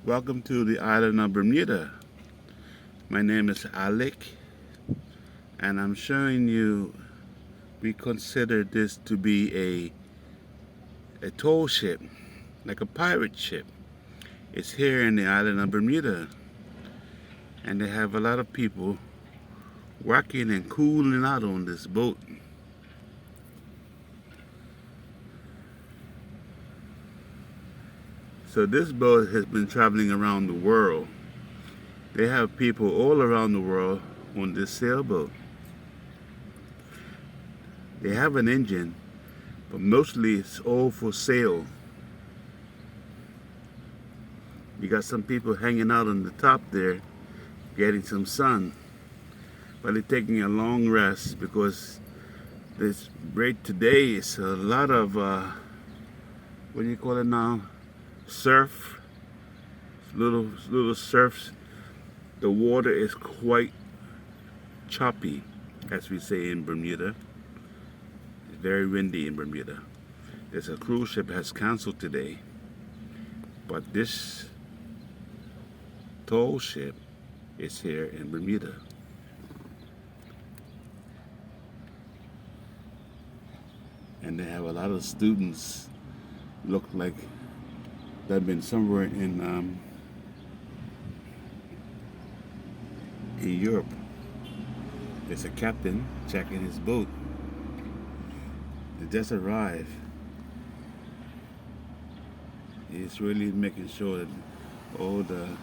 Welcome to the island of Bermuda. My name is Alec, and I'm showing you we consider this to be a toll ship, like a pirate ship. It's here in the island of Bermuda, and they have a lot of people working and cooling out on this boat. So this boat has been traveling around the world. They have people all around the world on this sailboat. They have an engine, but mostly it's all for sail. You got some people hanging out on the top there, getting some sun, but they're taking a long rest because this right today is a lot of what do you call it now? Surf, little surfs. The water is quite choppy, as we say in Bermuda. It's very windy in Bermuda. There's a cruise ship has canceled today, but this toll ship is here in Bermuda. And they have a lot of students look like they've been somewhere in Europe. There's a captain checking his boat. They just arrived. He's really making sure that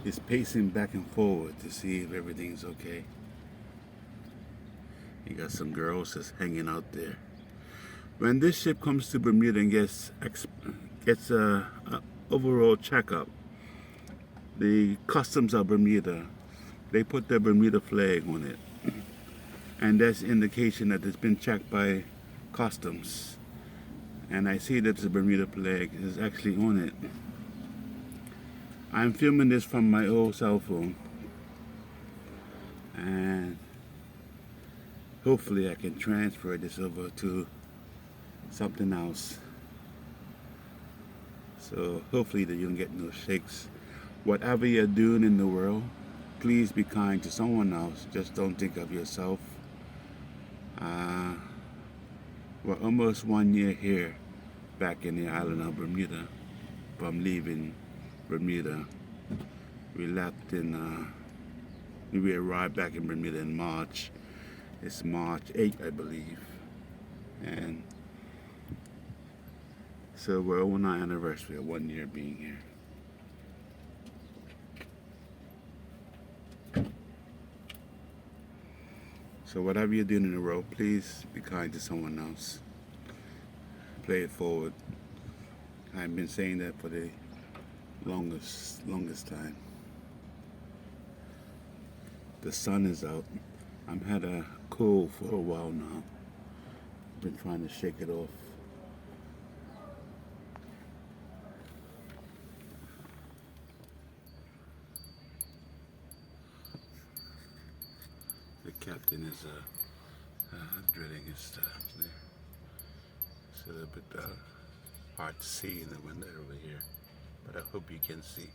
he's pacing back and forward to see if everything's okay. You got some girls just hanging out there. When this ship comes to Bermuda and gets a overall checkup, the customs of Bermuda, they put their Bermuda flag on it, and that's indication that it's been checked by customs. And I see that the Bermuda flag is actually on it. I'm filming this from my old cell phone, and hopefully I can transfer this over to something else. So hopefully that you don't get no shakes. Whatever you're doing in the world, please be kind to someone else. Just don't think of yourself. We're almost 1 year here back in the island of Bermuda from leaving Bermuda. We left we arrived back in Bermuda in March. It's March 8th, I believe. And so we're on our anniversary of 1 year being here. So whatever you're doing in the world, please be kind to someone else. Play it forward. I've been saying that for the longest time. The sun is out. I've had a cold for a while now. Been trying to shake it off. The captain is drilling his stuff there. It's a little bit hard to see in the window over here, but I hope you can see.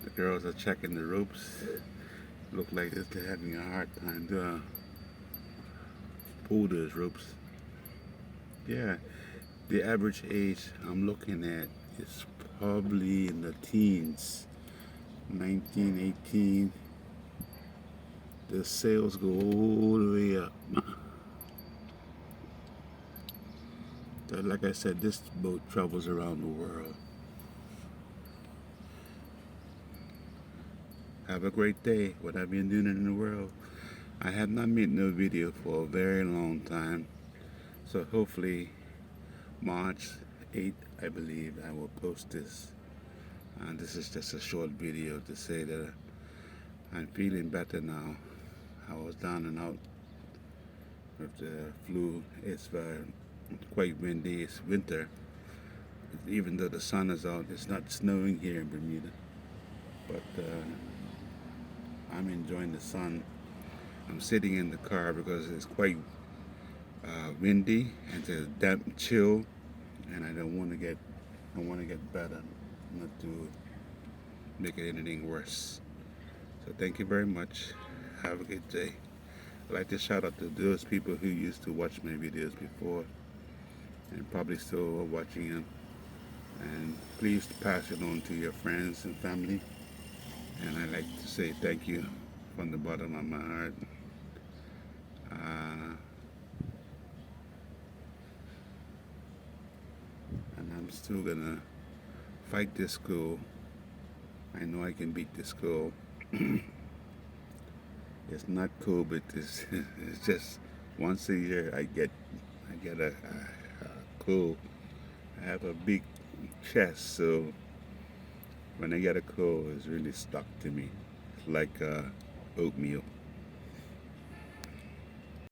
The girls are checking the ropes. Look like they're having a hard time to pull those ropes. Yeah, the average age I'm looking at is probably in the teens, 19, 18. The sails go all the way up. But like I said, this boat travels around the world. Have a great day, whatever you're doing in the world. I have not made no video for a very long time, so hopefully March 8th, I believe, I will post this. And this is just a short video to say that I'm feeling better now. I was down and out with the flu. It's quite windy. It's winter. Even though the sun is out, it's not snowing here in Bermuda. But I'm enjoying the sun. I'm sitting in the car because it's quite windy and it's a damp chill, and I don't want to get better, not to make it anything worse. So thank you very much. Have a good day. I'd like to shout out to those people who used to watch my videos before and probably still are watching them. And please pass it on to your friends and family. And I'd like to say thank you from the bottom of my heart. Uh, and I'm still gonna fight this school. I know I can beat this school. It's not cool, but it's just once a year I get a cold. I have a big chest, so when I get a cold, it's really stuck to me. It's like oatmeal.